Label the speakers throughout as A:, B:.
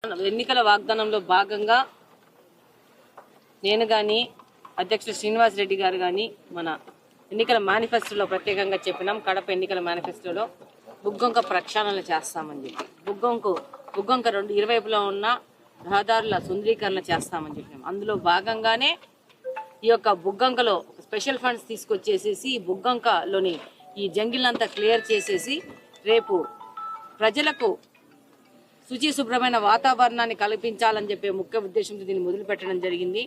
A: ఎన్నికల వాగ్దానంలో భాగంగా నేను కానీ అధ్యక్షుడు శ్రీనివాస్ రెడ్డి గారు కానీ మన ఎన్నికల మేనిఫెస్టోలో ప్రత్యేకంగా చెప్పినాం. కడప ఎన్నికల మేనిఫెస్టోలో బుగ్గొంక ప్రక్షాళన చేస్తామని చెప్పి బుగ్గొంక రెండు ఇరువైపులా ఉన్న రహదారుల సుందరీకరణ చేస్తామని చెప్పినాం. అందులో భాగంగానే ఈ యొక్క బుగ్గొంకలో స్పెషల్ ఫండ్స్ తీసుకొచ్చేసేసి ఈ బుగ్గొంకలోని ఈ జంగిల్నంతా క్లియర్ చేసేసి రేపు ప్రజలకు శుచి శుభ్రమైన వాతావరణాన్ని కల్పించాలని చెప్పే ముఖ్య ఉద్దేశంతో దీన్ని మొదలు పెట్టడం జరిగింది.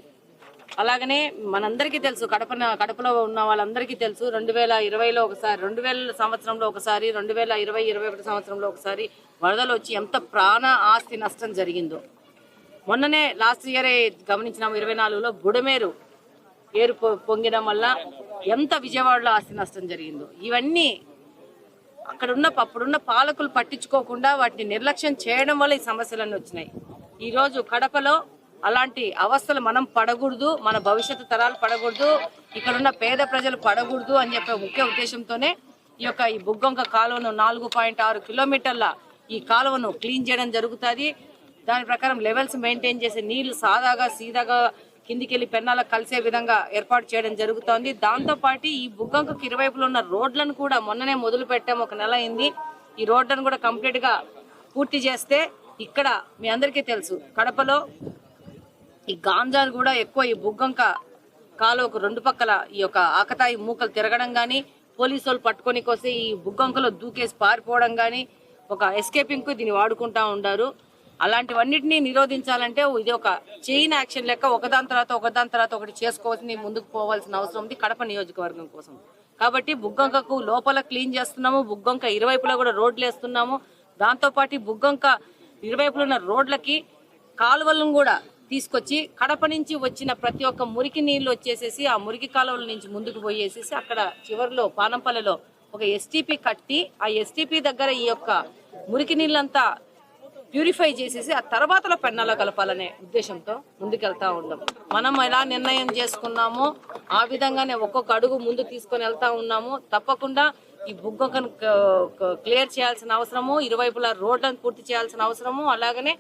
A: అలాగనే మనందరికీ తెలుసు, కడపలో ఉన్న వాళ్ళందరికీ తెలుసు, 2020లో ఒకసారి, 2000 సంవత్సరంలో ఒకసారి, 2020-21 సంవత్సరంలో ఒకసారి వరదలు వచ్చి ఎంత ప్రాణ ఆస్తి నష్టం జరిగిందో. మొన్ననే లాస్ట్ ఇయరే గమనించినాము. 24లో బుడమేరు ఏరు పొంగడం వల్ల ఎంత విజయవాడలో ఆస్తి నష్టం జరిగిందో. ఇవన్నీ అప్పుడున్న పాలకులు పట్టించుకోకుండా వాటిని నిర్లక్ష్యం చేయడం వల్ల ఈ సమస్యలన్నీ వచ్చినాయి. ఈరోజు కడపలో అలాంటి అవస్థలు మనం పడకూడదు, మన భవిష్యత్తు తరాలు పడకూడదు, ఇక్కడున్న పేద ప్రజలు పడకూడదు అని చెప్పే ముఖ్య ఉద్దేశంతోనే ఈ బుగ్గొంక కాలువను 4.6 కిలోమీటర్ల ఈ కాలువను క్లీన్ చేయడం జరుగుతుంది. దాని ప్రకారం లెవెల్స్ మెయింటైన్ చేసే నీళ్లు సీదాగా కిందికెళ్లి పెన్నాలకు కలిసే విధంగా ఏర్పాటు చేయడం జరుగుతోంది. దాంతోపాటు ఈ బుగ్గొంకకు ఇరువైపులో ఉన్న రోడ్లను కూడా మొన్ననే మొదలు పెట్టాం, 1 నెల అయింది. ఈ రోడ్లను కూడా కంప్లీట్ గా పూర్తి చేస్తే ఇక్కడ మీ అందరికీ తెలుసు, కడపలో ఈ గాంజాను కూడా ఎక్కువ ఈ బుగ్గొంక కాలువకు 2 పక్కల ఈ యొక్క ఆకతాయి మూకలు తిరగడం గానీ, పోలీసు వాళ్ళు పట్టుకొని కోసి ఈ బుగ్గొంకలో దూకేసి పారిపోవడం గానీ, ఒక ఎస్కేపింగ్ కు దీన్ని వాడుకుంటా ఉండారు. అలాంటివన్నిటినీ నిరోధించాలంటే ఇది ఒక చైన్ యాక్షన్ లెక్క ఒకదాని తర్వాత ఒకటి చేసుకోవాల్సింది, ముందుకు పోవాల్సిన అవసరం ఉంది కడప నియోజకవర్గం కోసం. కాబట్టి బుగ్గొంకకు లోపల క్లీన్ చేస్తున్నాము, బుగ్గొంక ఇరువైపులా కూడా రోడ్లు వేస్తున్నాము. దాంతోపాటు బుగ్గొంక ఇరువైపులు ఉన్న రోడ్లకి కాలువలను కూడా తీసుకొచ్చి కడప నుంచి వచ్చిన ప్రతి ఒక్క మురికి నీళ్లు వచ్చేసేసి ఆ మురికి కాలువల నుంచి ముందుకు పోయేసేసి అక్కడ చివరిలో పానంపల్లిలో ఒక ఎస్టీపీ కట్టి ఆ ఎస్టీపీ దగ్గర ఈ యొక్క మురికి నీళ్ళంతా ప్యూరిఫై చేసేసి ఆ తర్వాతలో పెన్నాలో కలపాలనే ఉద్దేశంతో ముందుకెళ్తా ఉన్నాం. మనం ఎలా నిర్ణయం చేసుకున్నామో ఆ విధంగానే ఒక్కొక్క అడుగు ముందు తీసుకొని వెళ్తా ఉన్నాము. తప్పకుండా ఈ బుగ్గొంకను క్లియర్ చేయాల్సిన అవసరము, ఇరువైపులా రోడ్లను పూర్తి చేయాల్సిన అవసరము, అలాగనే